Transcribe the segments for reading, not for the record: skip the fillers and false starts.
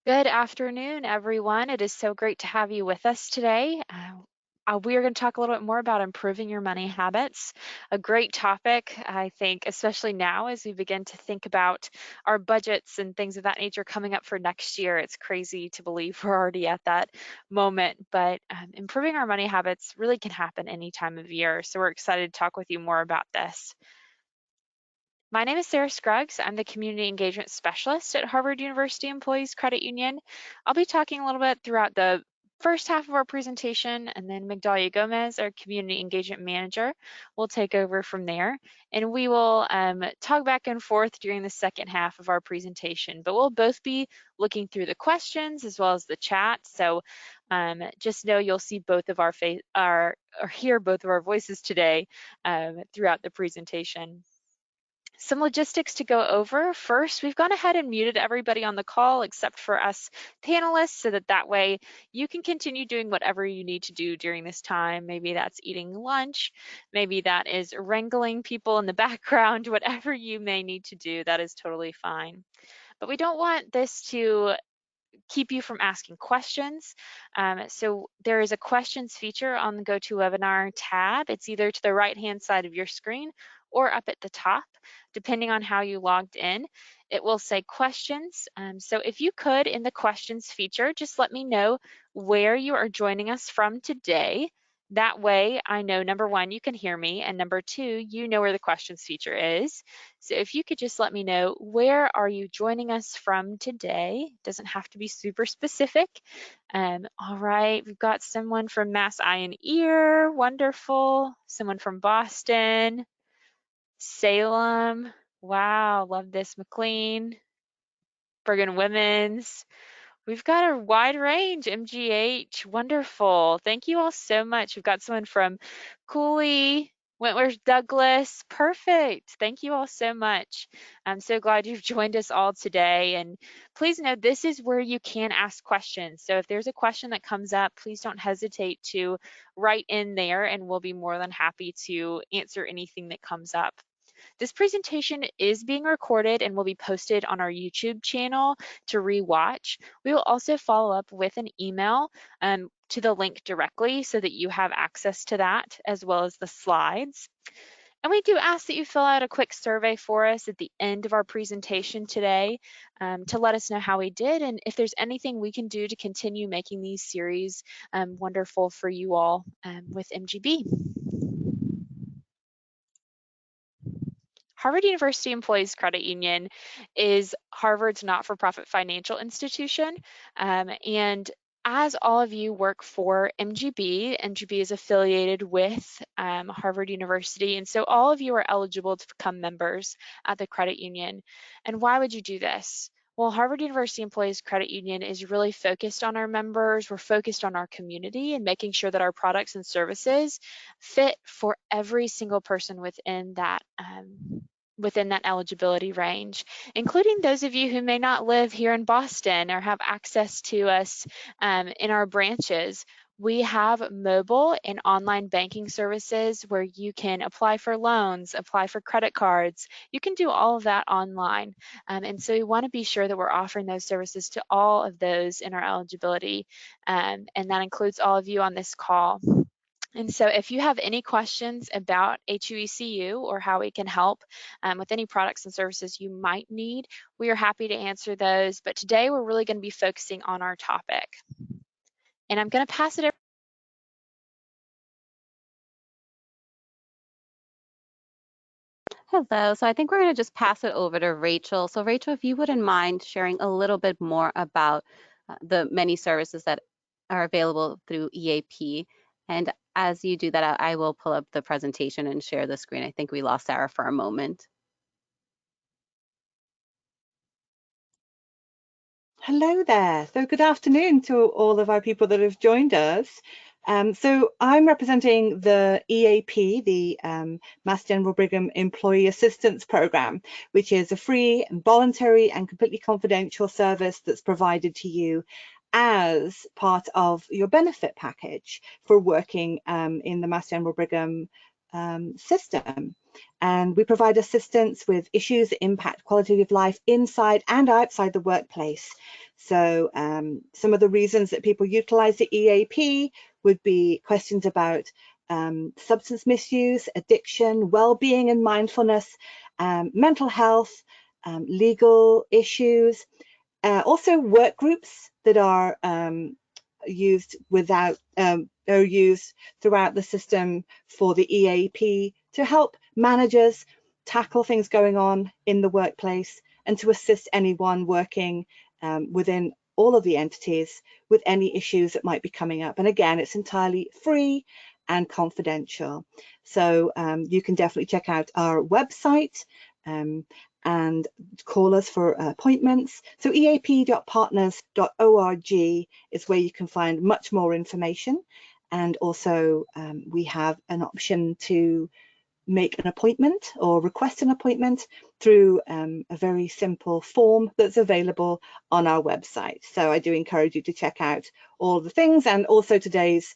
Good afternoon, everyone. It is so great to have you with us today. We are going to talk a little bit more about improving your money habits. A great topic, I think, especially now as we begin to think about our budgets and things of that nature coming up for next year. It's crazy to believe we're already at that moment, but improving our money habits really can happen any time of year. So we're excited to talk with you more about this. My name is Sarah Scruggs. I'm the Community Engagement Specialist at Harvard University Employees Credit Union. I'll be talking a little bit throughout the first half of our presentation, and then Migdalia Gomez, our Community Engagement Manager, will take over from there. And we will talk back and forth during the second half of our presentation, but we'll both be looking through the questions as well as the chat. So just know you'll see both of our or hear both of our voices today throughout the presentation. Some logistics to go over. First, we've gone ahead and muted everybody on the call except for us panelists so that way you can continue doing whatever you need to do during this time. Maybe that's eating lunch, maybe that is wrangling people in the background, whatever you may need to do, that is totally fine. But we don't want this to keep you from asking questions. So there is a questions feature on the GoToWebinar tab. It's either to the right-hand side of your screen or up at the top, depending on how you logged in. It will say questions. So if you could, in the questions feature, just let me know where you are joining us from today. That way I know, number one, you can hear me, and number two, you know where the questions feature is. So if you could just let me know, where are you joining us from today? Doesn't have to be super specific. All right, we've got someone from Mass Eye and Ear, wonderful. Someone from Boston, Salem, wow, love this, McLean, Bergen Women's. We've got a wide range, MGH, wonderful. Thank you all so much. We've got someone from Cooley, Wentworth Douglas, perfect. Thank you all so much. I'm so glad you've joined us all today. And please know this is where you can ask questions. So if there's a question that comes up, please don't hesitate to write in there and we'll be more than happy to answer anything that comes up. This presentation is being recorded and will be posted on our YouTube channel to rewatch. We will also follow up with an email to the link directly so that you have access to that as well as the slides. And we do ask that you fill out a quick survey for us at the end of our presentation today to let us know how we did and if there's anything we can do to continue making these series wonderful for you all with MGB. Harvard University Employees Credit Union is Harvard's not-for-profit financial institution. And as all of you work for MGB, MGB is affiliated with Harvard University. And so all of you are eligible to become members at the credit union. And why would you do this? Well, Harvard University Employees Credit Union is really focused on our members. We're focused on our community and making sure that our products and services fit for every single person within that eligibility range, including those of you who may not live here in Boston or have access to us in our branches. We have mobile and online banking services where you can apply for loans, apply for credit cards. You can do all of that online. And so we want to be sure that we're offering those services to all of those in our eligibility. And that includes all of you on this call. And so if you have any questions about HUECU or how we can help with any products and services you might need, we are happy to answer those. But today we're really going to be focusing on our topic. And I'm going to pass it over. Hello, so I think we're going to just pass it over to Rachel. So Rachel, if you wouldn't mind sharing a little bit more about the many services that are available through EAP. And as you do that, I will pull up the presentation and share the screen. I think we lost Sarah for a moment. Hello there. So good afternoon to all of our people that have joined us. So I'm representing the EAP, the Mass General Brigham Employee Assistance Programme, which is a free and voluntary and completely confidential service that's provided to you as part of your benefit package for working in the Mass General Brigham system. and we provide assistance with issues that impact quality of life inside and outside the workplace. So some of the reasons that people utilize the EAP would be questions about substance misuse, addiction, well-being and mindfulness, mental health, legal issues, also work groups that are used throughout the system for the EAP to help managers tackle things going on in the workplace and to assist anyone working within all of the entities with any issues that might be coming up. And again, it's entirely free and confidential. So you can definitely check out our website and call us for appointments. So eap.partners.org is where you can find much more information. And also we have an option to make an appointment or request an appointment through a very simple form that's available on our website. So I do encourage you to check out all the things, and also today's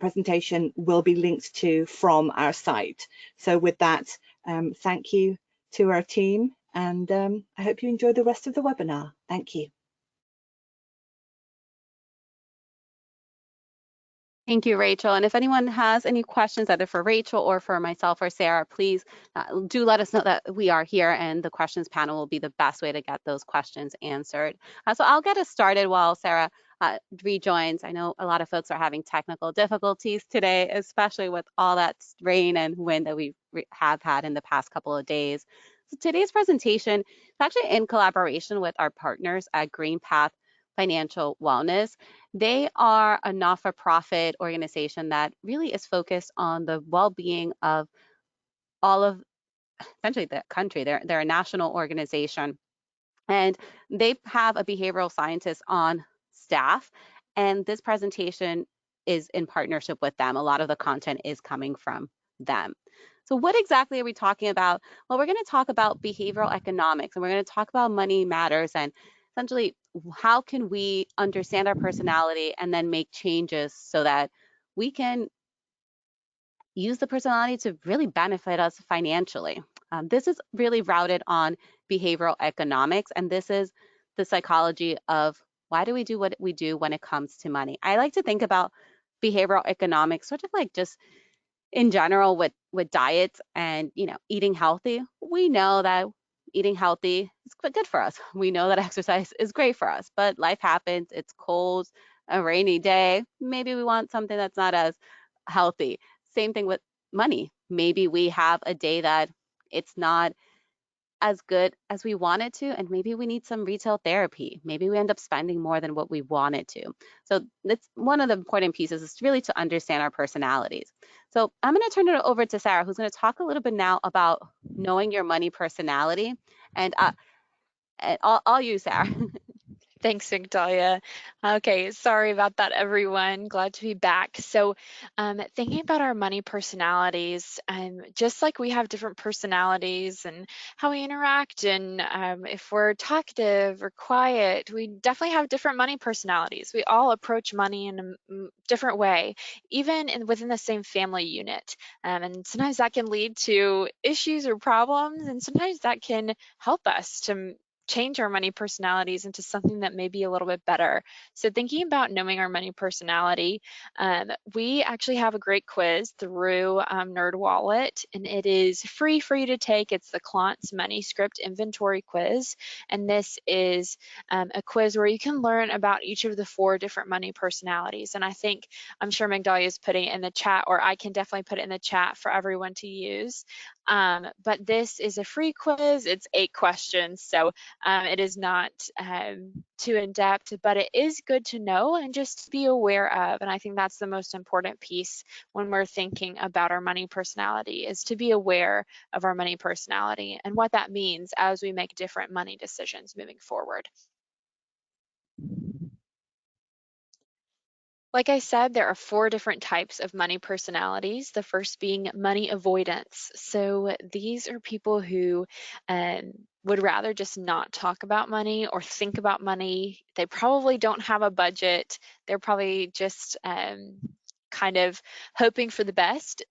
presentation will be linked to from our site. So with that, thank you to our team, and I hope you enjoy the rest of the webinar. Thank you. Thank you, Rachel. And if anyone has any questions, either for Rachel or for myself or Sarah, please do let us know that we are here, and the questions panel will be the best way to get those questions answered. So I'll get us started while Sarah rejoins. I know a lot of folks are having technical difficulties today, especially with all that rain and wind that we have had in the past couple of days. So today's presentation is actually in collaboration with our partners at GreenPath Financial Wellness. They are a not-for-profit organization that really is focused on the well-being of all of essentially the country. They're a national organization, and they have a behavioral scientist on staff, and this presentation is in partnership with them. A lot of the content is coming from them. So what exactly are we talking about? Well, we're going to talk about behavioral economics, and we're going to talk about money matters, and essentially how can we understand our personality and then make changes so that we can use the personality to really benefit us financially. This is really routed on behavioral economics, and this is the psychology of why do we do what we do when it comes to money. I like to think about behavioral economics sort of like just in general with diets and eating healthy. We know that eating healthy is quite good for us. We know that exercise is great for us, but life happens. It's cold, a rainy day. Maybe we want something that's not as healthy. Same thing with money. Maybe we have a day that it's not as good as we wanted to, and maybe we need some retail therapy. Maybe we end up spending more than what we wanted to. So that's one of the important pieces, is really to understand our personalities. So I'm going to turn it over to Sarah, who's going to talk a little bit now about knowing your money personality, and all you, Sarah. Thanks, Victoria. Okay, sorry about that, everyone. Glad to be back. So, thinking about our money personalities, just like we have different personalities and how we interact, and if we're talkative or quiet, we definitely have different money personalities. We all approach money in a different way, even within the same family unit. And sometimes that can lead to issues or problems, and sometimes that can help us to change our money personalities into something that may be a little bit better. So thinking about knowing our money personality, we actually have a great quiz through NerdWallet, and it is free for you to take. It's the Klontz Money Script Inventory Quiz, and this is a quiz where you can learn about each of the 4 different money personalities. And I'm sure Magdalia is putting it in the chat, or I can definitely put it in the chat for everyone to use. But this is a free quiz. It's 8 questions, so it is not too in-depth, but it is good to know and just to be aware of. And I think that's the most important piece when we're thinking about our money personality, is to be aware of our money personality and what that means as we make different money decisions moving forward. Like I said, there are 4 different types of money personalities, the first being money avoidance. So these are people who would rather just not talk about money or think about money. They probably don't have a budget. They're probably just kind of hoping for the best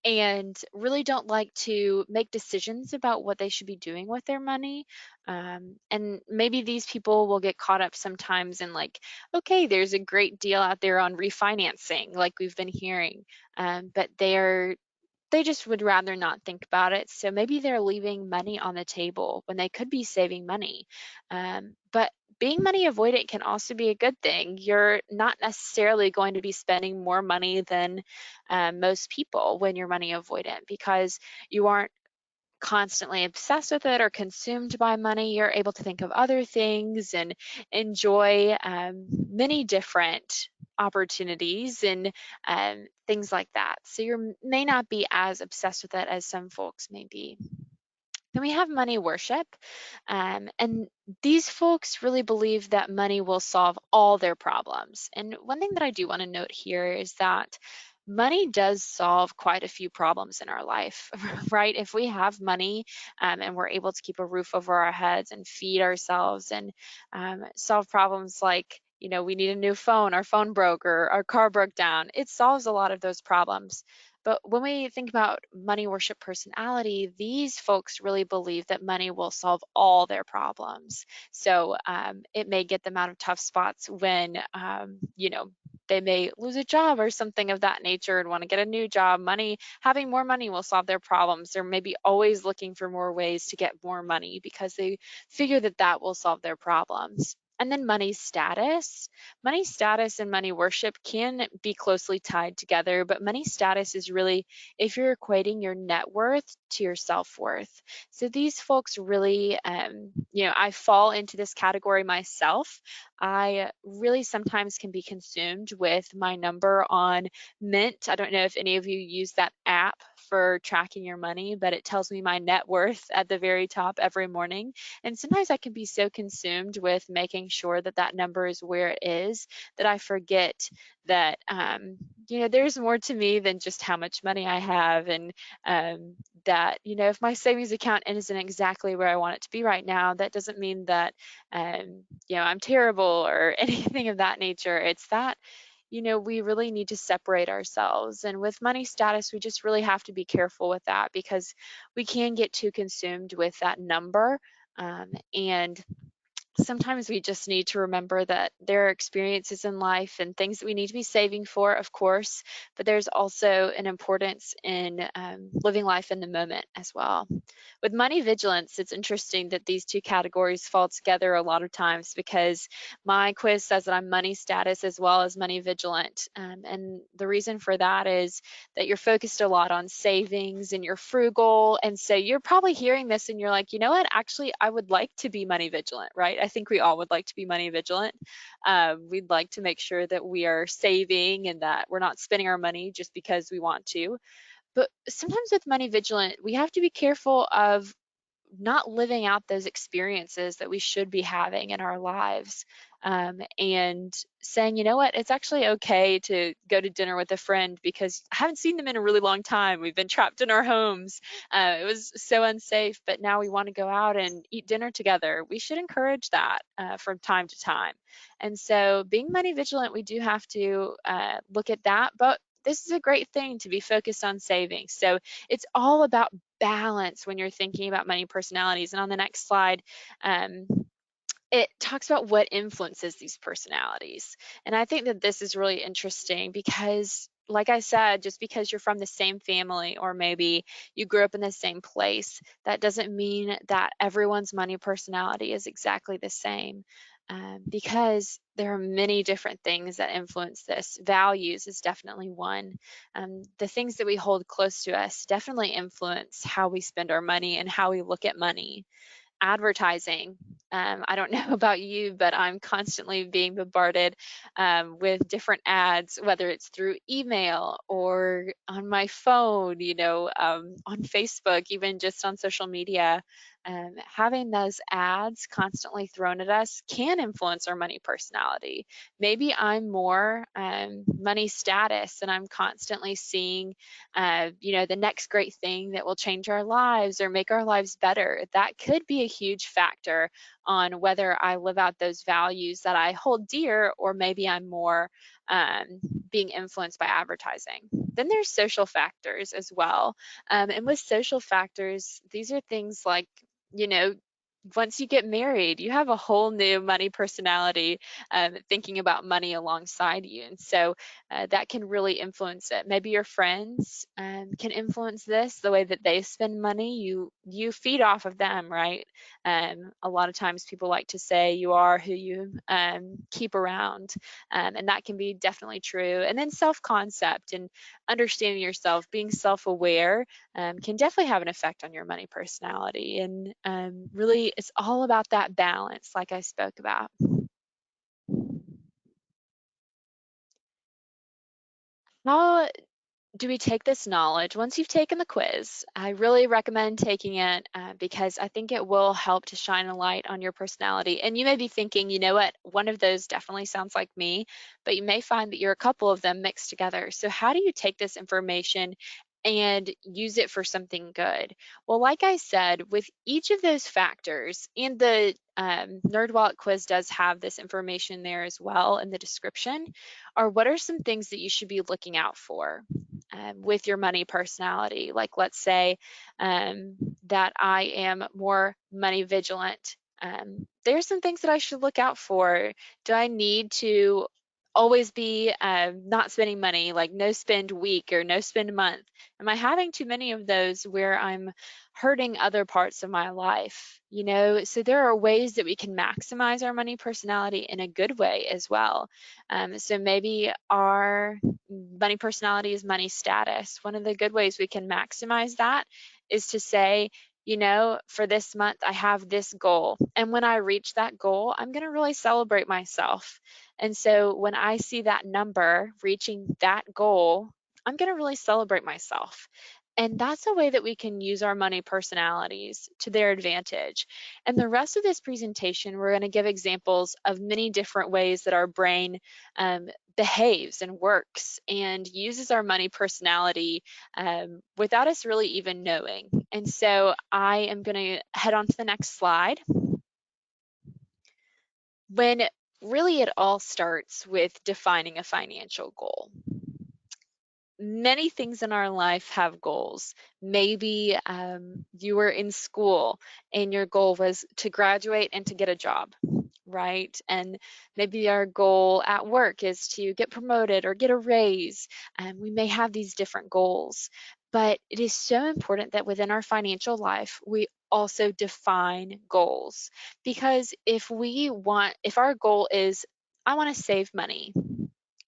and really don't like to make decisions about what they should be doing with their money. And maybe these people will get caught up sometimes in like, okay, there's a great deal out there on refinancing, like we've been hearing, but they just would rather not think about it. So maybe they're leaving money on the table when they could be saving money. But being money avoidant can also be a good thing. You're not necessarily going to be spending more money than most people when you're money avoidant, because you aren't constantly obsessed with it or consumed by money. You're able to think of other things and enjoy many different opportunities and things like that. So you may not be as obsessed with it as some folks may be. Then we have money worship. And these folks really believe that money will solve all their problems. And one thing that I do want to note here is that money does solve quite a few problems in our life, right? If we have money and we're able to keep a roof over our heads and feed ourselves and solve problems like, we need a new phone, our phone broke or our car broke down, it solves a lot of those problems. But when we think about money worship personality, these folks really believe that money will solve all their problems. So it may get them out of tough spots when, they may lose a job or something of that nature and want to get a new job. Having more money will solve their problems. They're maybe always looking for more ways to get more money because they figure that that will solve their problems. And then money status. Money status and money worship can be closely tied together, but money status is really if you're equating your net worth to your self-worth. So these folks really, I fall into this category myself. I really sometimes can be consumed with my number on Mint. I don't know if any of you use that app for tracking your money, but it tells me my net worth at the very top every morning. And sometimes I can be so consumed with making sure that that number is where it is that I forget that, there's more to me than just how much money I have. And that, if my savings account isn't exactly where I want it to be right now, that doesn't mean that, I'm terrible or anything of that nature. It's that, we really need to separate ourselves. And with money status, we just really have to be careful with that because we can get too consumed with that number. And sometimes we just need to remember that there are experiences in life and things that we need to be saving for, of course, but there's also an importance in living life in the moment as well. With money vigilance, it's interesting that these two categories fall together a lot of times because my quiz says that I'm money status as well as money vigilant. And the reason for that is that you're focused a lot on savings and you're frugal. And so you're probably hearing this and you're like, you know what, actually, I would like to be money vigilant, right? I think we all would like to be money vigilant. We'd like to make sure that we are saving and that we're not spending our money just because we want to. But sometimes with money vigilant, we have to be careful of not living out those experiences that we should be having in our lives, and saying, you know what, it's actually okay to go to dinner with a friend because I haven't seen them in a really long time. We've been trapped in our homes. It was so unsafe, but now we want to go out and eat dinner together. We should encourage that from time to time. And so being money vigilant, we do have to look at that, but this is a great thing to be focused on savings. So it's all about balance when you're thinking about money personalities. And on the next slide, it talks about what influences these personalities. And I think that this is really interesting because, like I said, just because you're from the same family or maybe you grew up in the same place, that doesn't mean that everyone's money personality is exactly the same. Because there are many different things that influence this. Values is definitely one. The things that we hold close to us definitely influence how we spend our money and how we look at money. Advertising. I don't know about you, but I'm constantly being bombarded with different ads, whether it's through email or on my phone, on Facebook, even just on social media. Having those ads constantly thrown at us can influence our money personality. Maybe I'm more money status, and I'm constantly seeing, the next great thing that will change our lives or make our lives better. That could be a huge factor on whether I live out those values that I hold dear, or maybe I'm more being influenced by advertising. Then there's social factors as well. And with social factors, these are things like, you know, once you get married, you have a whole new money personality, thinking about money alongside you. And so that can really influence it. Maybe your friends can influence this, the way that they spend money. You feed off of them, right? A lot of times people like to say you are who you keep around, and that can be definitely true. And then self-concept and understanding yourself, being self-aware, can definitely have an effect on your money personality. And really, it's all about that balance, like I spoke about. How do we take this knowledge? Once you've taken the quiz, I really recommend taking it, because I think it will help to shine a light on your personality. And you may be thinking, you know what, one of those definitely sounds like me, but you may find that you're a couple of them mixed together. So how do you take this information and use it for something good? Well, like I said, with each of those factors, and the NerdWallet quiz does have this information there as well in the description, are what are some things that you should be looking out for with your money personality. Like, let's say that I am more money vigilant. There's some things that I should look out for. Do I need to always be not spending money, like no spend week or no spend month? Am I having too many of those where I'm hurting other parts of my life? So there are ways that we can maximize our money personality in a good way as well. So maybe our money personality is money status. One of the good ways we can maximize that is to say, for this month, I have this goal. And when I reach that goal, I'm going to really celebrate myself. And so when I see that number reaching that goal, I'm going to really celebrate myself. And that's a way that we can use our money personalities to their advantage. And the rest of this presentation, we're going to give examples of many different ways that our brain behaves and works and uses our money personality without us really even knowing. And so I am going to head on to the next slide. When really it all starts with defining a financial goal. Many things in our life have goals. Maybe you were in school and your goal was to graduate and to get a job, right? And maybe our goal at work is to get promoted or get a raise. And we may have these different goals, but it is so important that within our financial life, we also define goals. Because if our goal is, I want to save money,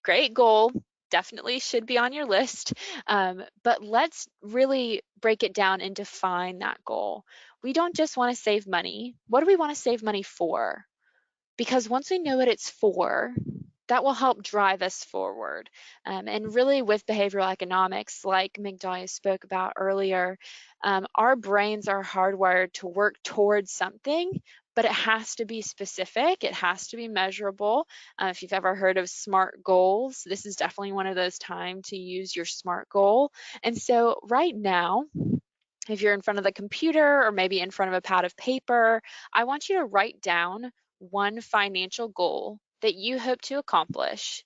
great goal, definitely should be on your list. But let's really break it down and define that goal. We don't just want to save money. What do we want to save money for? Because once we know what it's for, that will help drive us forward. And really, with behavioral economics, like Migdalia spoke about earlier, our brains are hardwired to work towards something, but it has to be specific. It has to be measurable. If you've ever heard of SMART goals, this is definitely one of those times to use your SMART goal. And so right now, if you're in front of the computer or maybe in front of a pad of paper, I want you to write down one financial goal that you hope to accomplish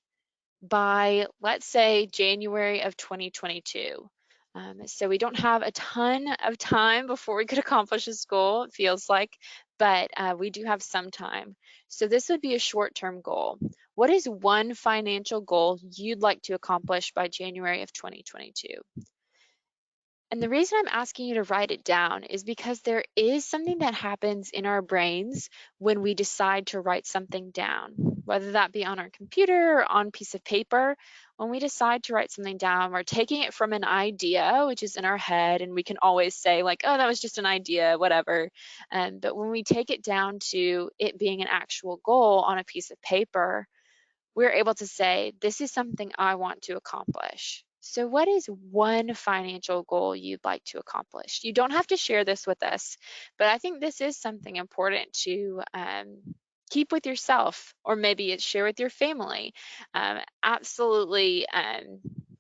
by, let's say, January of 2022. So we don't have a ton of time before we could accomplish this goal, it feels like, but we do have some time. So this would be a short-term goal. What is one financial goal you'd like to accomplish by January of 2022? And the reason I'm asking you to write it down is because there is something that happens in our brains when we decide to write something down, whether that be on our computer or on a piece of paper. When we decide to write something down, we're taking it from an idea, which is in our head, and we can always say like, oh, that was just an idea, whatever. But when we take it down to it being an actual goal on a piece of paper, we're able to say, this is something I want to accomplish. So what is one financial goal you'd like to accomplish? You don't have to share this with us, but I think this is something important to keep with yourself, or maybe it's share with your family. Absolutely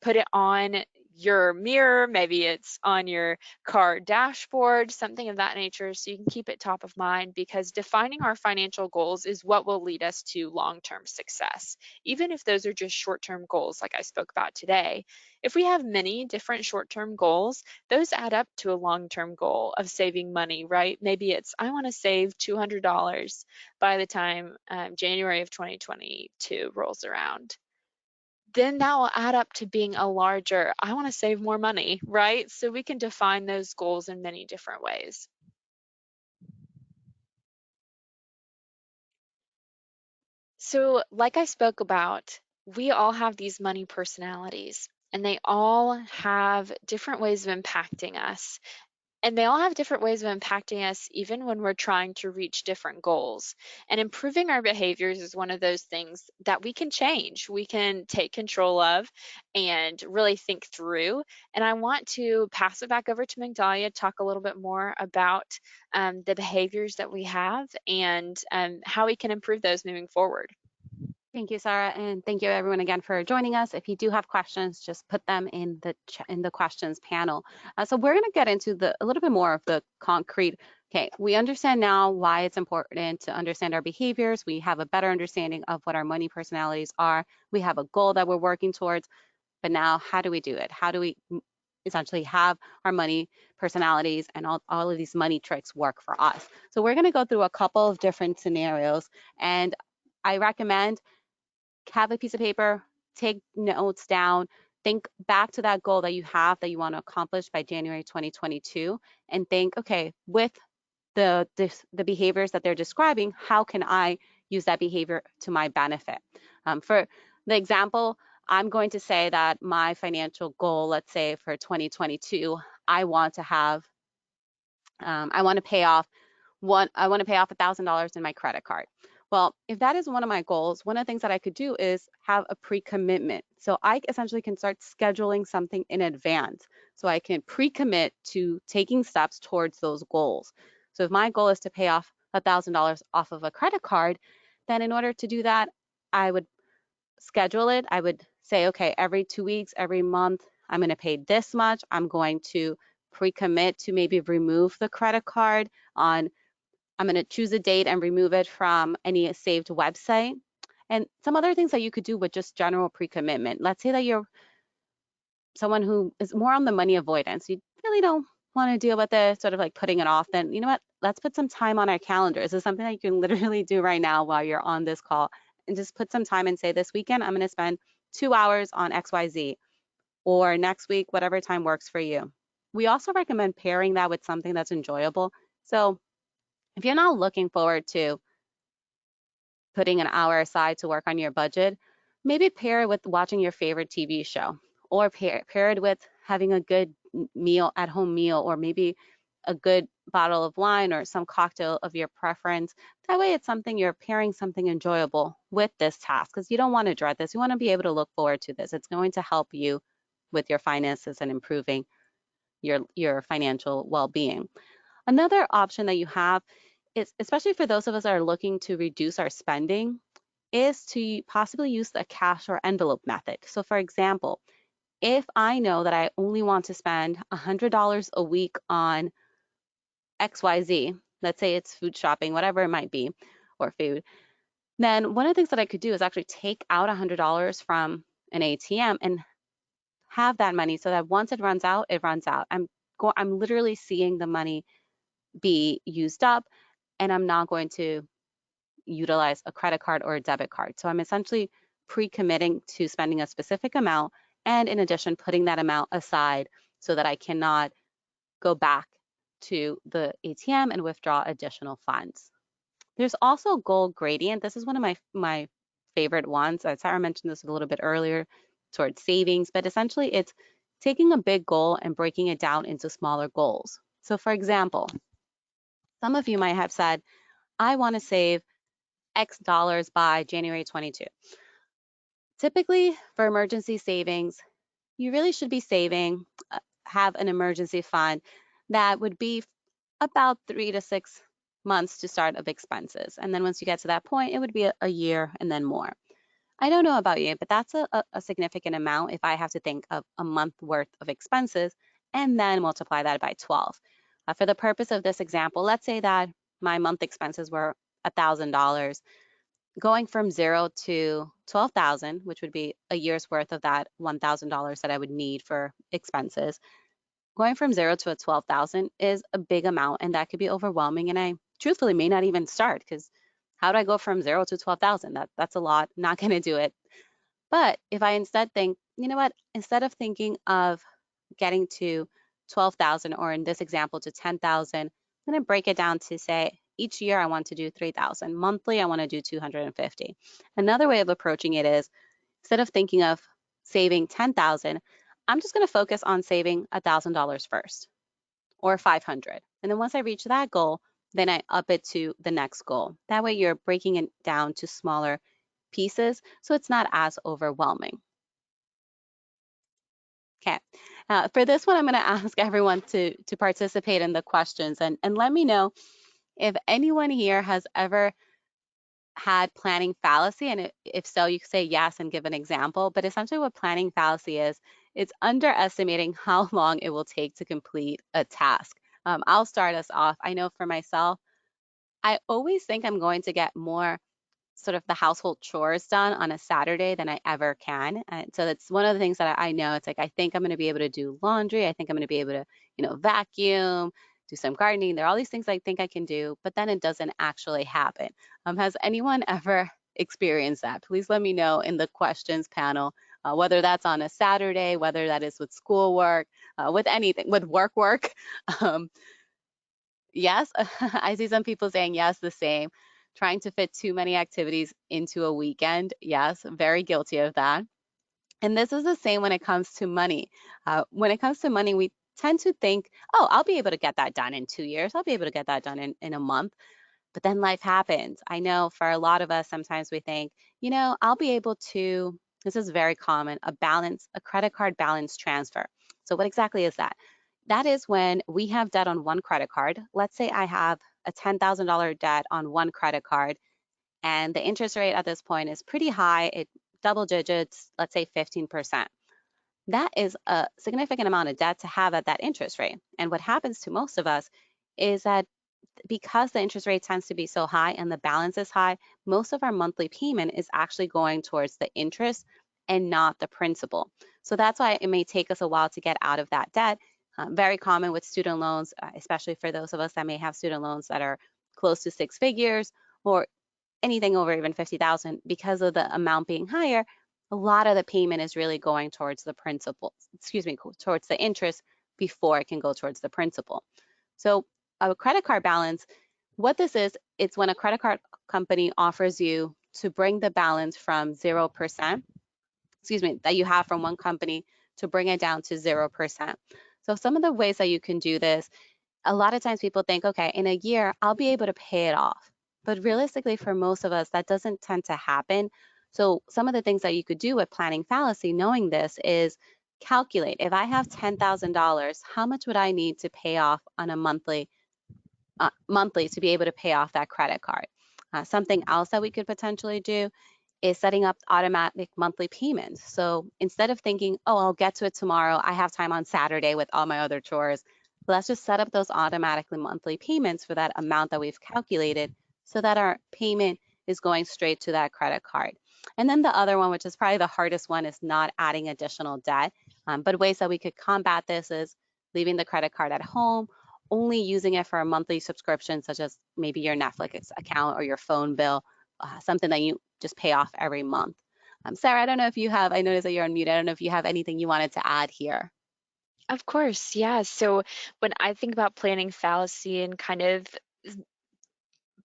put it on your mirror, maybe it's on your car dashboard, something of that nature, so you can keep it top of mind, because defining our financial goals is what will lead us to long-term success, even if those are just short-term goals like I spoke about today. If we have many different short-term goals, those add up to a long-term goal of saving money, right? Maybe it's, I want to save $200 by the time January of 2022 rolls around. Then that will add up to being a larger, I want to save more money, right? So we can define those goals in many different ways. So, like I spoke about, we all have these money personalities, and they all have different ways of impacting us. And they all have different ways of impacting us, even when we're trying to reach different goals. And improving our behaviors is one of those things that we can change, we can take control of, and really think through. And I want to pass it back over to Magdalia to talk a little bit more about the behaviors that we have and how we can improve those moving forward. Thank you, Sarah, and thank you everyone again for joining us. If you do have questions, just put them in the questions panel. So we're going to get into a little bit more of the concrete. Okay, we understand now why it's important to understand our behaviors. We have a better understanding of what our money personalities are. We have a goal that we're working towards, but now how do we do it? How do we essentially have our money personalities and all of these money tricks work for us? So we're going to go through a couple of different scenarios, and I recommend have a piece of paper, take notes down, think back to that goal that you have that you want to accomplish by January 2022, and think, okay, with the behaviors that they're describing, how can I use that behavior to my benefit? For the example, I'm going to say that my financial goal, let's say for 2022, I want to pay off $1,000 in my credit card. Well, if that is one of my goals, one of the things that I could do is have a pre-commitment. So I essentially can start scheduling something in advance. So I can pre-commit to taking steps towards those goals. So if my goal is to pay off $1,000 off of a credit card, then in order to do that, I would schedule it. I would say, okay, every 2 weeks, every month, I'm going to pay this much. I'm going to pre-commit to maybe remove the credit card on, I'm going to choose a date and remove it from any saved website. And some other things that you could do with just general pre-commitment. Let's say that you're someone who is more on the money avoidance. You really don't want to deal with it, sort of like putting it off. Then you know what? Let's put some time on our calendar. This is something that you can literally do right now while you're on this call, and just put some time and say, this weekend, I'm going to spend 2 hours on XYZ, or next week, whatever time works for you. We also recommend pairing that with something that's enjoyable. So if you're not looking forward to putting an hour aside to work on your budget, maybe pair it with watching your favorite TV show, or pair it with having a good meal, at home meal, or maybe a good bottle of wine or some cocktail of your preference. That way it's something you're pairing something enjoyable with this task, because you don't want to dread this. You want to be able to look forward to this. It's going to help you with your finances and improving your financial well-being. Another option that you have is, especially for those of us that are looking to reduce our spending, is to possibly use the cash or envelope method. So for example, if I know that I only want to spend $100 a week on XYZ, let's say it's food shopping, whatever it might be, or food, then one of the things that I could do is actually take out $100 from an ATM and have that money, so that once it runs out, it runs out. I'm literally seeing the money be used up, and I'm not going to utilize a credit card or a debit card. So I'm essentially pre-committing to spending a specific amount, and in addition, putting that amount aside so that I cannot go back to the ATM and withdraw additional funds. There's also goal gradient. This is one of my favorite ones. Sarah mentioned this a little bit earlier towards savings, but essentially it's taking a big goal and breaking it down into smaller goals. So for example, some of you might have said, I want to save X dollars by January 22. Typically for emergency savings, you really should be saving, have an emergency fund that would be about 3 to 6 months to start of expenses. And then once you get to that point, it would be a year and then more. I don't know about you, but that's a significant amount if I have to think of a month worth of expenses and then multiply that by 12. For the purpose of this example, let's say that my month expenses were $1,000. Going from 0 to 12,000, which would be a year's worth of that $1,000 that I would need for expenses. Going from 0 to a 12,000 is a big amount, and that could be overwhelming. And I truthfully may not even start, because how do I go from 0 to 12,000? That's a lot. Not going to do it. But if I instead think, you know what, instead of thinking of getting to 12,000, or in this example to 10,000, I'm going to break it down to say each year I want to do 3,000. Monthly, I want to do 250. Another way of approaching it is, instead of thinking of saving 10,000, I'm just going to focus on saving $1,000 first, or 500. And then once I reach that goal, then I up it to the next goal. That way you're breaking it down to smaller pieces, so it's not as overwhelming. Okay, for this one, I'm going to ask everyone to participate in the questions, and let me know if anyone here has ever had planning fallacy, and if so, you can say yes and give an example. But essentially what planning fallacy is, it's underestimating how long it will take to complete a task. I'll start us off. I know for myself, I always think I'm going to get more sort of the household chores done on a Saturday than I ever can. And so that's one of the things that I know. It's like, I think I'm going to be able to do laundry. I think I'm going to be able to, vacuum, do some gardening. There are all these things I think I can do, but then it doesn't actually happen. Has anyone ever experienced that? Please let me know in the questions panel, whether that's on a Saturday, whether that is with schoolwork, with anything, with work. Um, yes, I see some people saying yes, the same. Trying to fit too many activities into a weekend. Yes, very guilty of that. And this is the same when it comes to money. When it comes to money, we tend to think, oh, I'll be able to get that done in 2 years. I'll be able to get that done in a month. But then life happens. I know for a lot of us, sometimes we think, I'll be able to, this is very common, a credit card balance transfer. So what exactly is that? That is when we have debt on one credit card. Let's say I have a $10,000 debt on one credit card, and the interest rate at this point is pretty high. It double digits, let's say 15%. That is a significant amount of debt to have at that interest rate. And what happens to most of us is that because the interest rate tends to be so high and the balance is high, most of our monthly payment is actually going towards the interest and not the principal. So that's why it may take us a while to get out of that debt. Very common with student loans, especially for those of us that may have student loans that are close to 6 figures or anything over even 50,000, because of the amount being higher, a lot of the payment is really going towards the principal, towards the interest before it can go towards the principal. So a credit card balance, what this is, it's when a credit card company offers you to bring the balance from 0%, that you have from one company, to bring it down to 0%. So some of the ways that you can do this, a lot of times people think, okay, in a year, I'll be able to pay it off. But realistically, for most of us, that doesn't tend to happen. So some of the things that you could do with planning fallacy, knowing this, is calculate, if I have $10,000, how much would I need to pay off on a monthly to be able to pay off that credit card? Something else that we could potentially do is setting up automatic monthly payments. So instead of thinking, oh, I'll get to it tomorrow, I have time on Saturday with all my other chores, let's just set up those automatically monthly payments for that amount that we've calculated, so that our payment is going straight to that credit card. And then the other one, which is probably the hardest one, is not adding additional debt. But ways that we could combat this is leaving the credit card at home, only using it for a monthly subscription, such as maybe your Netflix account or your phone bill, something that you just pay off every month. Sarah, I don't know if you have, I noticed that you're on mute. I don't know if you have anything you wanted to add here. Of course, yeah. So when I think about planning fallacy and kind of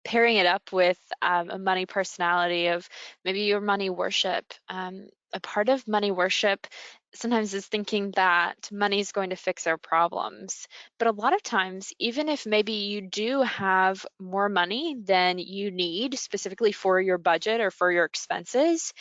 pairing it up with a money personality of maybe your money worship, a part of money worship sometimes is thinking that money is going to fix our problems. But a lot of times, even if maybe you do have more money than you need specifically for your budget or for your expenses,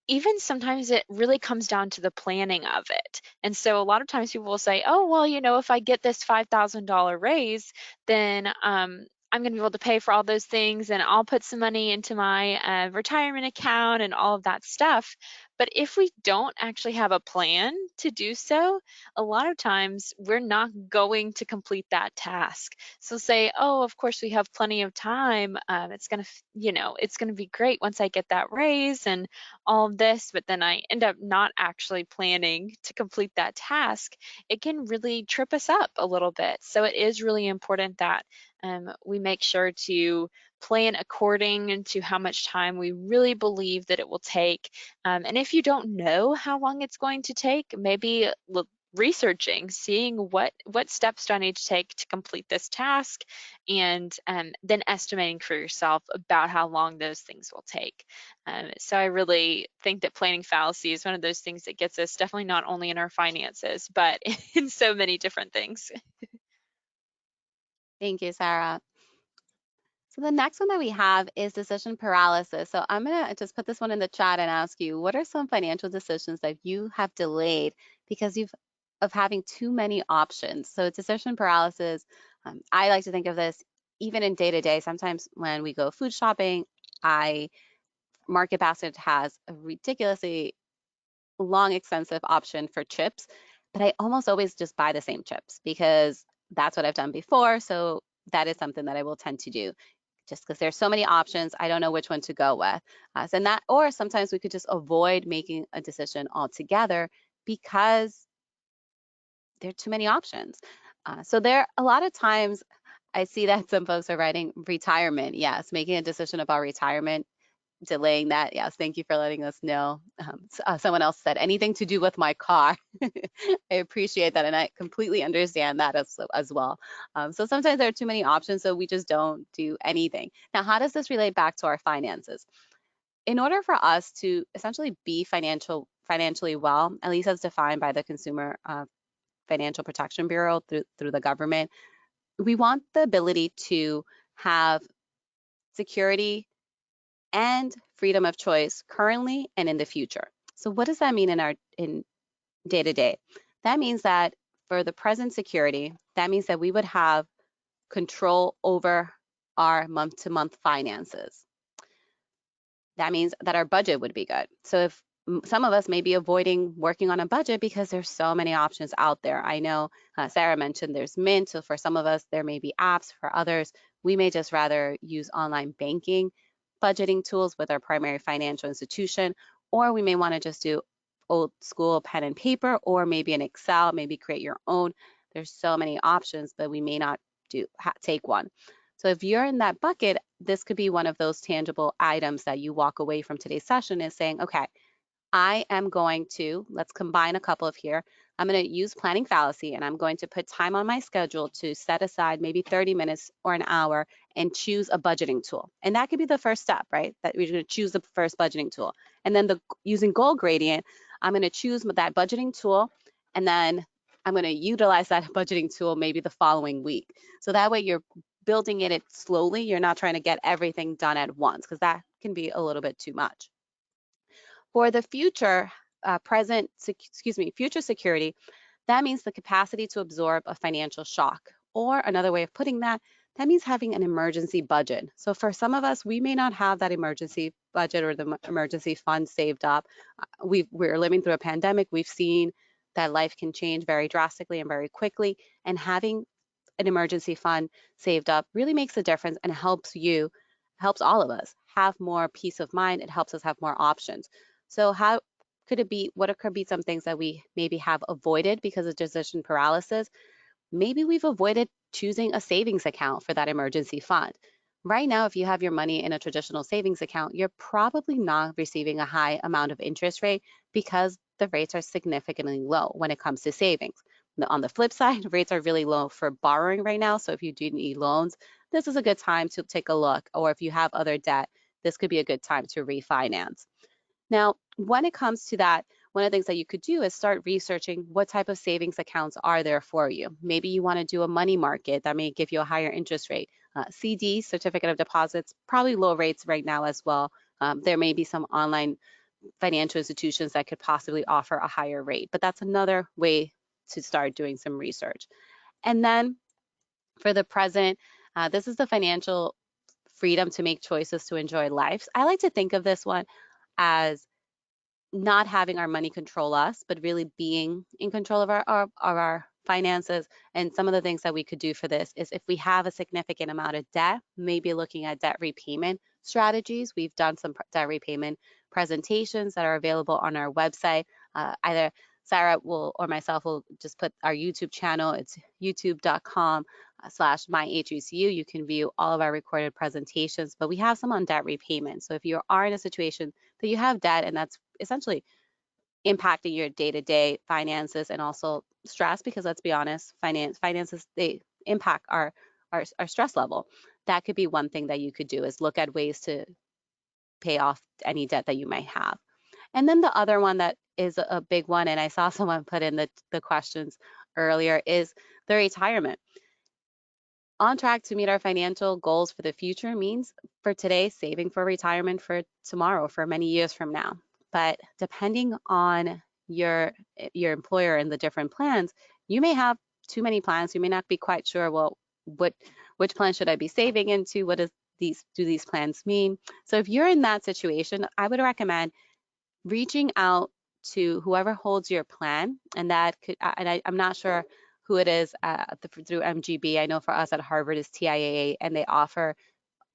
even sometimes it really comes down to the planning of it. And so a lot of times people will say, oh, well, if I get this $5,000 raise, then I'm going to be able to pay for all those things and I'll put some money into my retirement account and all of that stuff. But if we don't actually have a plan to do so, a lot of times we're not going to complete that task. So say, oh, of course we have plenty of time. It's going to, it's going to be great once I get that raise and all of this, but then I end up not actually planning to complete that task, it can really trip us up a little bit. So it is really important that we make sure to plan according to how much time we really believe that it will take. And if you don't know how long it's going to take, maybe researching, seeing what steps do I need to take to complete this task, and then estimating for yourself about how long those things will take. So I really think that planning fallacy is one of those things that gets us definitely not only in our finances, but in so many different things. Thank you, Sarah. So the next one that we have is decision paralysis. So I'm gonna just put this one in the chat and ask you, what are some financial decisions that you have delayed because of having too many options? So decision paralysis, I like to think of this even in day to day. Sometimes when we go food shopping, Market Basket has a ridiculously long, expensive option for chips, but I almost always just buy the same chips because that's what I've done before. So that is something that I will tend to do just because there's so many options. I don't know which one to go with. Or sometimes we could just avoid making a decision altogether because there are too many options. So there, a lot of times I see that some folks are writing retirement. Yes, making a decision about retirement, delaying that. Yes, thank you for letting us know. Someone else said anything to do with my car. I appreciate that, and I completely understand that as well. So sometimes there are too many options, so we just don't do anything. Now, how does this relate back to our finances? In order for us to essentially be financially well, at least as defined by the Consumer Financial Protection Bureau through the government, we want the ability to have security and freedom of choice currently and in the future. So what does that mean in day to day? That means that for the present security, that means that we would have control over our month-to-month finances. That means that our budget would be good. So if some of us may be avoiding working on a budget because there's so many options out there. I know Sarah mentioned there's Mint, so for some of us there may be apps. For others, we may just rather use online banking budgeting tools with our primary financial institution, or we may want to just do old school pen and paper, or maybe an Excel, maybe create your own. There's so many options, but we may not take one. So if you're in that bucket, this could be one of those tangible items that you walk away from today's session is saying, okay, I am going to, let's combine a couple of here. I'm going to use planning fallacy and I'm going to put time on my schedule to set aside maybe 30 minutes or an hour and choose a budgeting tool. And that could be the first step, right? That we're going to choose the first budgeting tool. And then using goal gradient, I'm going to choose that budgeting tool and then I'm going to utilize that budgeting tool maybe the following week. So that way you're building it slowly. You're not trying to get everything done at once because that can be a little bit too much. For the future, future security, that means the capacity to absorb a financial shock. Or another way of putting that, that means having an emergency budget. So for some of us, we may not have that emergency budget or the emergency fund saved up. We're living through a pandemic. We've seen that life can change very drastically and very quickly. And having an emergency fund saved up really makes a difference and helps all of us have more peace of mind. It helps us have more options. So how could it be, what could be some things that we maybe have avoided because of decision paralysis? Maybe we've avoided choosing a savings account for that emergency fund. Right now, if you have your money in a traditional savings account, you're probably not receiving a high amount of interest rate because the rates are significantly low when it comes to savings. On the flip side, rates are really low for borrowing right now. So if you do need loans, this is a good time to take a look. Or if you have other debt, this could be a good time to refinance. Now, when it comes to that, one of the things that you could do is start researching what type of savings accounts are there for you. Maybe you want to do a money market that may give you a higher interest rate. CD, certificate of deposits, probably low rates right now as well. There may be some online financial institutions that could possibly offer a higher rate. But that's another way to start doing some research. And then for the present, this is the financial freedom to make choices to enjoy life. I like to think of this one as not having our money control us, but really being in control of our finances. And some of the things that we could do for this is if we have a significant amount of debt, maybe looking at debt repayment strategies. We've done some debt repayment presentations that are available on our website. Either Sarah will or myself will just put our YouTube channel. It's youtube.com/myhbcu. You can view all of our recorded presentations, but we have some on debt repayment. So if you are in a situation that you have debt and that's essentially impacting your day-to-day finances and also stress, because let's be honest, finances, they impact our stress level. That could be one thing that you could do, is look at ways to pay off any debt that you might have. And then the other one that is a big one, and I saw someone put in the questions earlier, is the retirement. On track to meet our financial goals for the future means for today, saving for retirement for tomorrow, for many years from now. But depending on your employer and the different plans, you may have too many plans. You may not be quite sure, well, which plan should I be saving into? What do these plans mean? So if you're in that situation, I would recommend reaching out to whoever holds your plan, and that could, and I'm not sure who it is through MGB. I know for us at Harvard is TIAA, and they offer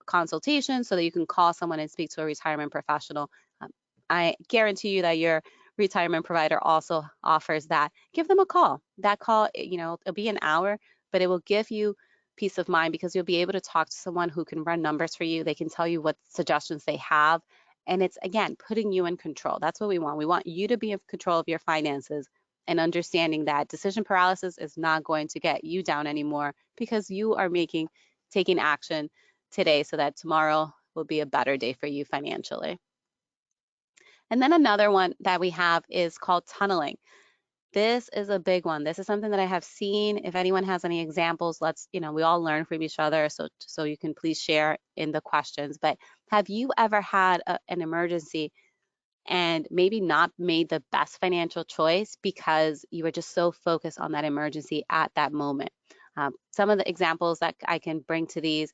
consultations so that you can call someone and speak to a retirement professional. I guarantee you that your retirement provider also offers that. Give them a call. That call, it'll be an hour, but it will give you peace of mind because you'll be able to talk to someone who can run numbers for you. They can tell you what suggestions they have. And it's, again, putting you in control. That's what we want. We want you to be in control of your finances and understanding that decision paralysis is not going to get you down anymore because you are taking action today so that tomorrow will be a better day for you financially. And then another one that we have is called tunneling. This is a big one. This is something that I have seen. If anyone has any examples, we all learn from each other. So you can please share in the questions. But have you ever had an emergency and maybe not made the best financial choice because you were just so focused on that emergency at that moment? Some of the examples that I can bring to these,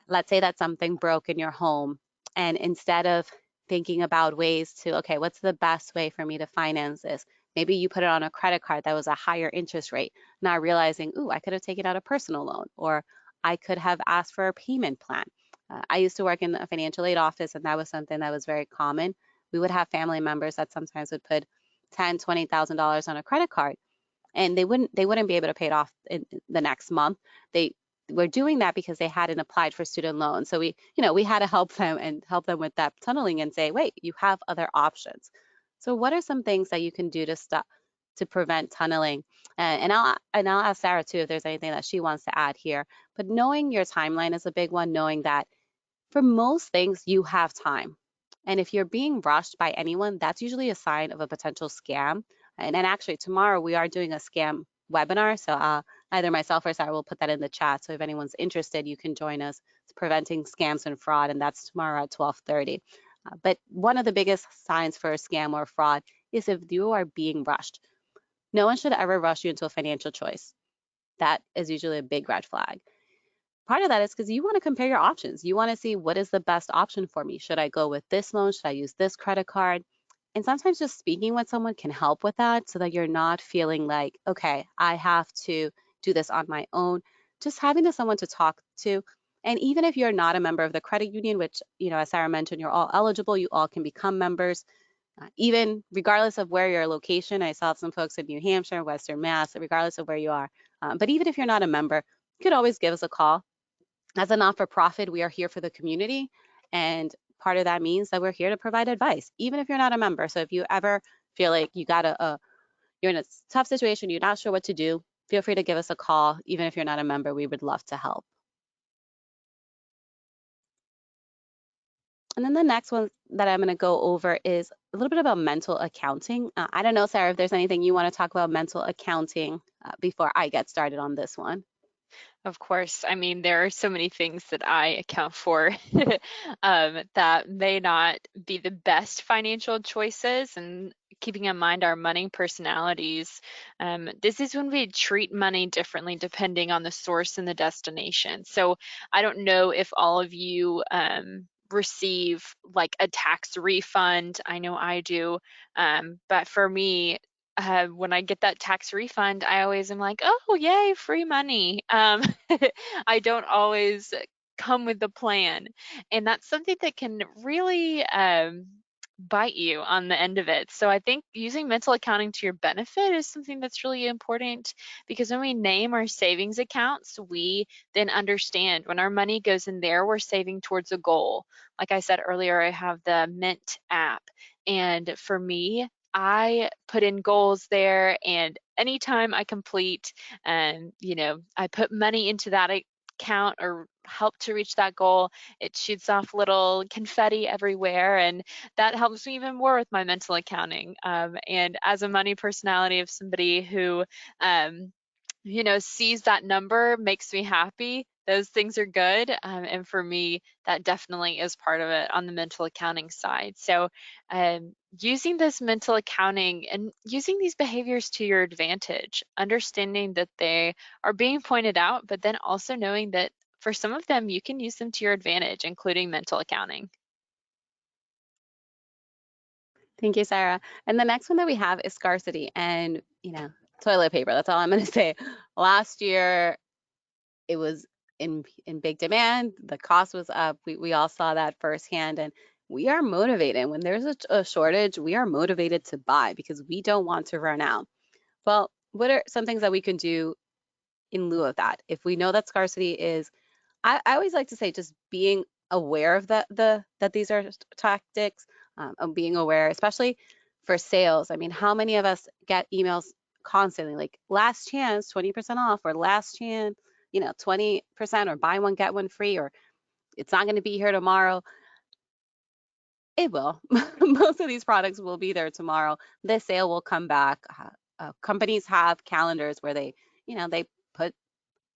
let's say that something broke in your home, and instead of thinking about ways to, okay, what's the best way for me to finance this? Maybe you put it on a credit card that was a higher interest rate, not realizing, ooh, I could have taken out a personal loan, or I could have asked for a payment plan. I used to work in a financial aid office, and that was something that was very common. We would have family members that sometimes would put $10,000, $20,000 on a credit card, and they wouldn't be able to pay it off in the next month. They were doing that because they hadn't applied for student loans. So we had to help them with that tunneling and say, wait, you have other options. So what are some things that you can do to prevent tunneling? And I'll ask Sarah too if there's anything that she wants to add here. But knowing your timeline is a big one, knowing that for most things you have time. And if you're being rushed by anyone, that's usually a sign of a potential scam. And actually tomorrow we are doing a scam webinar. So either myself or Sarah will put that in the chat. So if anyone's interested, you can join us. It's preventing scams and fraud, and that's tomorrow at 12:30. But one of the biggest signs for a scam or fraud is if you are being rushed. No one should ever rush you into a financial choice. That is usually a big red flag. Part of that is because you want to compare your options. You want to see what is the best option for me. Should I go with this loan? Should I use this credit card? And sometimes just speaking with someone can help with that so that you're not feeling like, okay, I have to do this on my own. Just having someone to talk to. And even if you're not a member of the credit union, which, as Sarah mentioned, you're all eligible, you all can become members. Even regardless of where your location, I saw some folks in New Hampshire, Western Mass, regardless of where you are. But even if you're not a member, you could always give us a call. As a not-for-profit, we are here for the community, and part of that means that we're here to provide advice, even if you're not a member. So if you ever feel like you're in a tough situation, you're not sure what to do, feel free to give us a call. Even if you're not a member, we would love to help. And then the next one that I'm going to go over is a little bit about mental accounting. I don't know, Sarah, if there's anything you want to talk about mental accounting before I get started on this one. Of course. I mean, there are so many things that I account for that may not be the best financial choices. And keeping in mind our money personalities, this is when we treat money differently depending on the source and the destination. So I don't know if all of you receive like a tax refund. I know I do. But for me, when I get that tax refund, I always am like, oh, yay, free money. I don't always come with the plan. And that's something that can really bite you on the end of it. So I think using mental accounting to your benefit is something that's really important, because when we name our savings accounts, we then understand when our money goes in there, we're saving towards a goal. Like I said earlier, I have the Mint app. And for me, I put in goals there, and anytime I complete and I put money into that account or help to reach that goal, it shoots off little confetti everywhere, and that helps me even more with my mental accounting. And as a money personality, of somebody who sees that number makes me happy. Those things are good. And for me, that definitely is part of it on the mental accounting side. So using this mental accounting and using these behaviors to your advantage, understanding that they are being pointed out, but then also knowing that for some of them, you can use them to your advantage, including mental accounting. Thank you, Sarah. And the next one that we have is scarcity and, toilet paper. That's all I'm going to say. Last year, it was in big demand. The cost was up. We all saw that firsthand. And we are motivated. When there's a shortage, we are motivated to buy because we don't want to run out. Well, what are some things that we can do in lieu of that? If we know that scarcity is, I always like to say just being aware of that these are tactics, of being aware, especially for sales. I mean, how many of us get emails constantly like last chance, 20% off, or last chance, 20%, or buy one, get one free, or it's not going to be here tomorrow. It will. Most of these products will be there tomorrow. The sale will come back. Companies have calendars where they put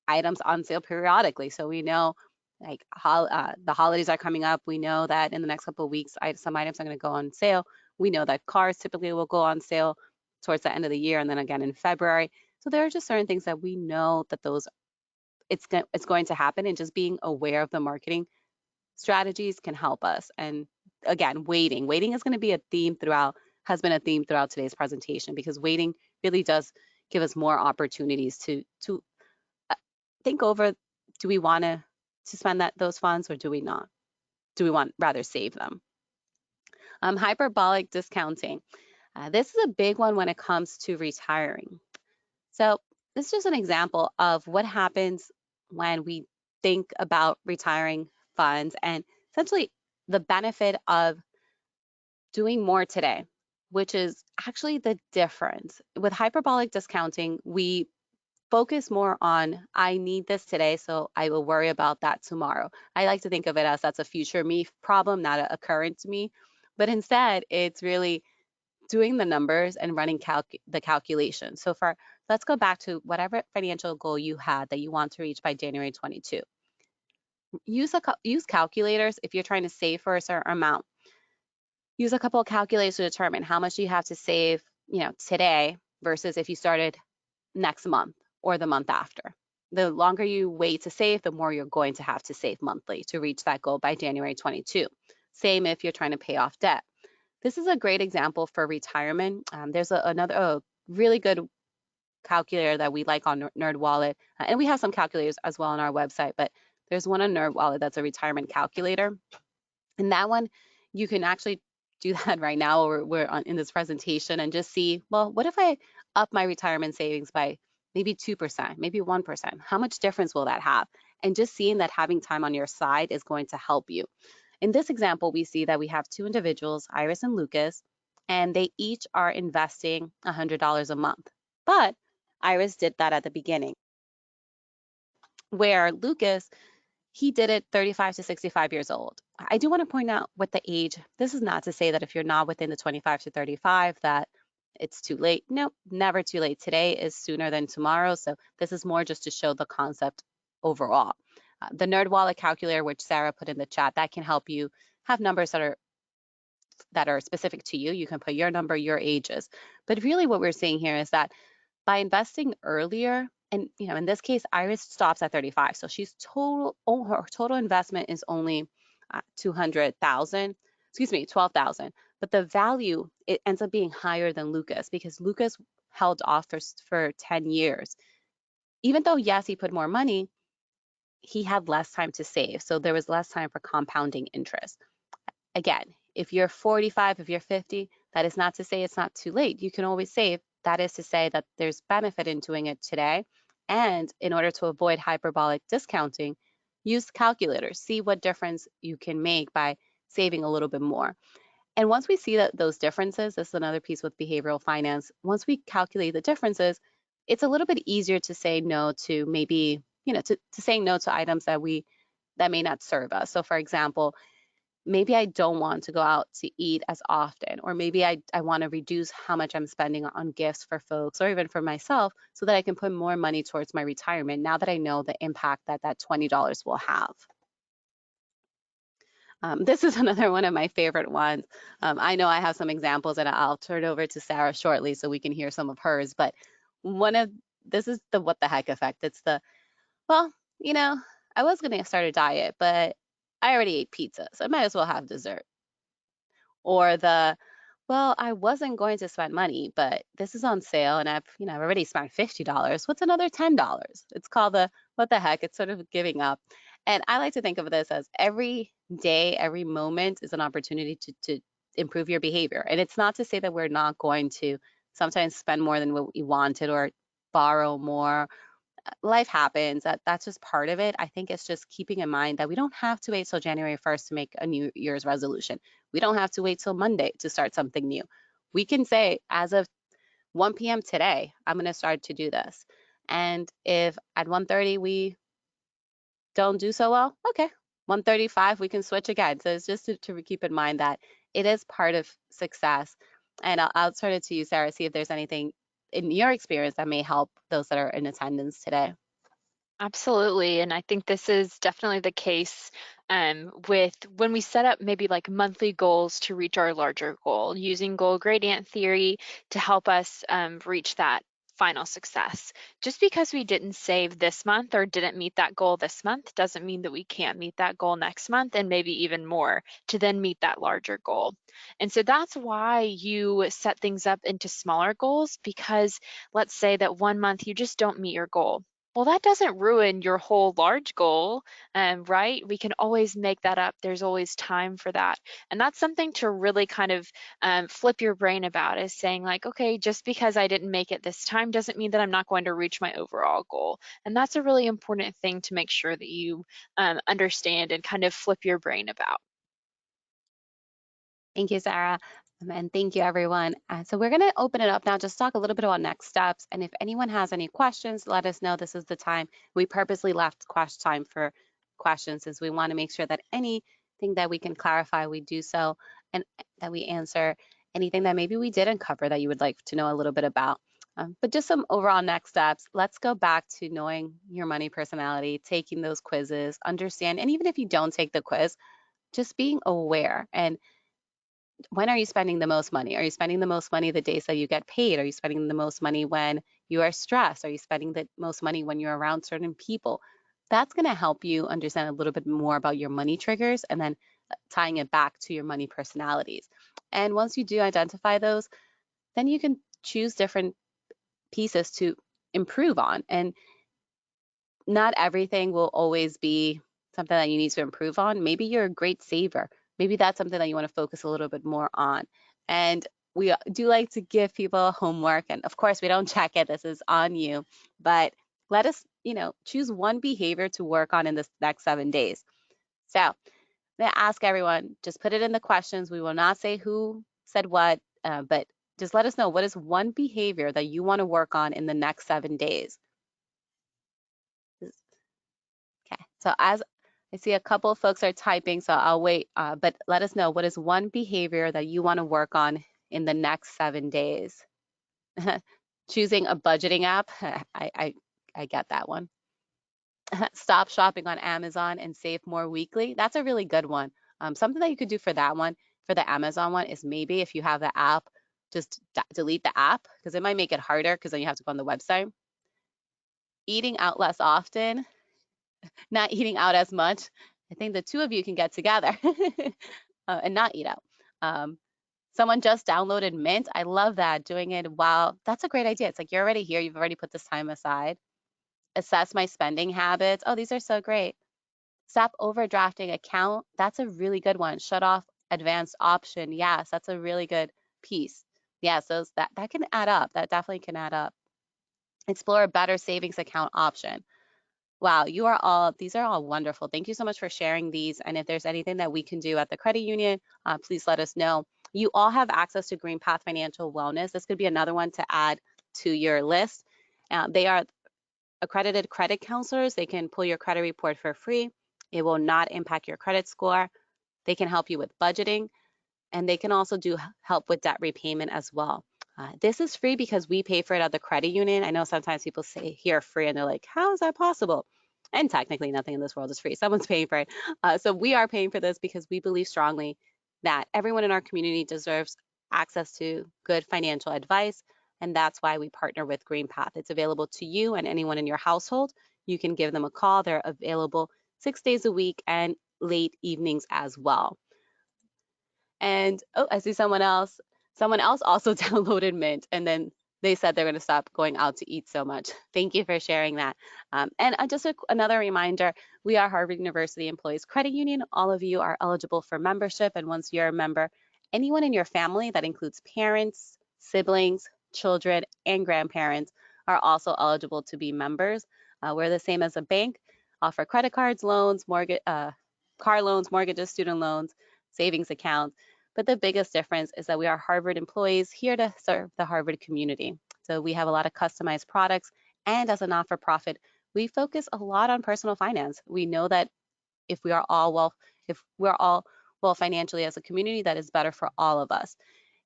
items on sale periodically. So we know like the holidays are coming up. We know that in the next couple of weeks, some items are going to go on sale. We know that cars typically will go on sale towards the end of the year and then again in February. So there are just certain things that we know that it's going to happen, and just being aware of the marketing strategies can help us. And again, waiting is going to be has been a theme throughout today's presentation, because waiting really does give us more opportunities to think over, do we want to spend those funds, or do we not? Do we want rather save them? Hyperbolic discounting. This is a big one when it comes to retiring. So this is just an example of what happens when we think about retiring funds, and essentially the benefit of doing more today, which is actually the difference. With hyperbolic discounting, we focus more on, I need this today, so I will worry about that tomorrow. I like to think of it as that's a future me problem, not a current me. But instead, it's really doing the numbers and running the calculation. So let's go back to whatever financial goal you had that you want to reach by January 22. Use calculators if you're trying to save for a certain amount. Use a couple of calculators to determine how much you have to save, today versus if you started next month or the month after. The longer you wait to save, the more you're going to have to save monthly to reach that goal by January 22. Same if you're trying to pay off debt. This is a great example for retirement. There's another really good calculator that we like on NerdWallet, and we have some calculators as well on our website, but there's one on NerdWallet that's a retirement calculator. And that one, you can actually do that right now, or we're in this presentation, and just see, well, what if I up my retirement savings by maybe 2%, maybe 1%? How much difference will that have? And just seeing that having time on your side is going to help you. In this example, we see that we have two individuals, Iris and Lucas, and they each are investing $100 a month. But Iris did that at the beginning, where Lucas, he did it 35 to 65 years old. I do want to point out with the age, this is not to say that if you're not within the 25 to 35 that it's too late. Nope, never too late. Today is sooner than tomorrow. So this is more just to show the concept overall. The NerdWallet calculator, which Sarah put in the chat, that can help you have numbers that are specific to you. You can put your number, your ages. But really what we're seeing here is that by investing earlier, and in this case, Iris stops at 35. So her total investment is only 200,000, 12,000. But the value, it ends up being higher than Lucas because Lucas held off for 10 years. Even though, yes, he put more money, he had less time to save. So there was less time for compounding interest. Again, if you're 45, if you're 50, that is not to say it's not too late. You can always save. That is to say that there's benefit in doing it today. And in order to avoid hyperbolic discounting, use calculators. See what difference you can make by saving a little bit more. And once we see that those differences, this is another piece with behavioral finance, once we calculate the differences, it's a little bit easier to say no to maybe, to saying no to items that may not serve us. So for example, maybe I don't want to go out to eat as often, or maybe I want to reduce how much I'm spending on gifts for folks or even for myself so that I can put more money towards my retirement now that I know the impact that $20 will have. This is another one of my favorite ones. I know I have some examples and I'll turn it over to Sarah shortly so we can hear some of hers, but this is the what the heck effect. It's the, well, I was going to start a diet, but I already ate pizza, so I might as well have dessert. Or the, well, I wasn't going to spend money, but this is on sale and I've already spent $50. What's another $10? It's called the what the heck. It's sort of giving up. And I like to think of this as every day, every moment is an opportunity to improve your behavior. And it's not to say that we're not going to sometimes spend more than what we wanted or borrow more. Life happens. That's just part of it. I think it's just keeping in mind that we don't have to wait till January 1st to make a New Year's resolution. We don't have to wait till Monday to start something new. We can say, as of 1 p.m. today, I'm going to start to do this. And if at 1:30 we don't do so well, okay, 1:35 we can switch again. So it's just to keep in mind that it is part of success. And I'll turn it to you, Sarah, see if there's anything in your experience that may help those that are in attendance today. Absolutely. And I think this is definitely the case with when we set up maybe like monthly goals to reach our larger goal, using goal gradient theory to help us reach that final success. Just because we didn't save this month or didn't meet that goal this month doesn't mean that we can't meet that goal next month and maybe even more to then meet that larger goal. And so that's why you set things up into smaller goals, because let's say that one month you just don't meet your goal. Well, that doesn't ruin your whole large goal, right? We can always make that up. There's always time for that. And that's something to really kind of flip your brain about, is saying like, okay, just because I didn't make it this time doesn't mean that I'm not going to reach my overall goal. And that's a really important thing to make sure that you understand and kind of flip your brain about. Thank you, Sarah. And thank you, everyone. So we're going to open it up now, just talk a little bit about next steps. And if anyone has any questions, let us know. This is the time. We purposely left time for questions, since we want to make sure that anything that we can clarify, we do so, and that we answer anything that maybe we didn't cover that you would like to know a little bit about. But just some overall next steps. Let's go back to knowing your money personality, taking those quizzes, understand, and even if you don't take the quiz, just being aware. And when are you spending the most money? Are you spending the most money the days that you get paid? Are you spending the most money when you are stressed? Are you spending the most money when you're around certain people? That's going to help you understand a little bit more about your money triggers, and then tying it back to your money personalities. And once you do identify those, then you can choose different pieces to improve on. And not everything will always be something that you need to improve on. Maybe you're a great saver. Maybe that's something that you want to focus a little bit more on. And we do like to give people homework. And of course, we don't check it. This is on you. But let us, choose one behavior to work on in the next 7 days. So I'm going to ask everyone, just put it in the questions. We will not say who said what, but just let us know, what is one behavior that you want to work on in the next 7 days? Okay, so as I see a couple of folks are typing, so I'll wait, but let us know, what is one behavior that you want to work on in the next 7 days? Choosing a budgeting app, I get that one. Stop shopping on Amazon and save more weekly. That's a really good one. Something that you could do for that one, for the Amazon one, is maybe if you have the app, just delete the app because it might make it harder because then you have to go on the website. Eating out less often, not eating out as much. I think the two of you can get together and not eat out. Someone just downloaded Mint. I love that. Doing it while, that's a great idea. It's like you're already here. You've already put this time aside. Assess my spending habits. Oh, these are so great. Stop overdrafting account. That's a really good one. Shut off advanced option. Yes, that's a really good piece. Yes, that can add up. That definitely can add up. Explore a better savings account option. Wow, these are all wonderful. Thank you so much for sharing these. And if there's anything that we can do at the credit union, please let us know. You all have access to GreenPath Financial Wellness. This could be another one to add to your list. They are accredited credit counselors. They can pull your credit report for free. It will not impact your credit score. They can help you with budgeting, and they can also do help with debt repayment as well. This is free because we pay for it at the credit union. I know sometimes people say here free and they're like, how is that possible? And technically nothing in this world is free. Someone's paying for it. So we are paying for this because we believe strongly that everyone in our community deserves access to good financial advice. And that's why we partner with GreenPath. It's available to you and anyone in your household. You can give them a call. They're available 6 days a week and late evenings as well. And oh, I see someone else. Someone else also downloaded Mint, and then they said they're going to stop going out to eat so much. Thank you for sharing that. And just another reminder, we are Harvard University Employees Credit Union. All of you are eligible for membership, and once you're a member, anyone in your family, that includes parents, siblings, children, and grandparents, are also eligible to be members. We're the same as a bank, offer credit cards, loans, car loans, mortgages, student loans, savings accounts. But the biggest difference is that we are Harvard employees here to serve the Harvard community. So we have a lot of customized products, and as a not-for-profit, we focus a lot on personal finance. We know that if we're all well financially as a community, that is better for all of us.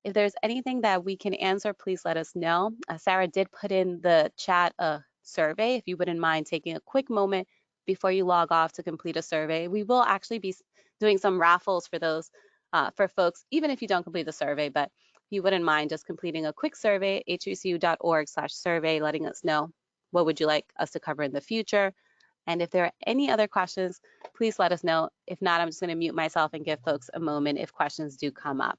If there's anything that we can answer, please let us know. Sarah did put in the chat a survey. If you wouldn't mind taking a quick moment before you log off to complete a survey. We will actually be doing some raffles for those for folks, even if you don't complete the survey, but if you wouldn't mind just completing a quick survey, hbcu.org/survey, letting us know what would you like us to cover in the future. And if there are any other questions, please let us know. If not, I'm just going to mute myself and give folks a moment if questions do come up.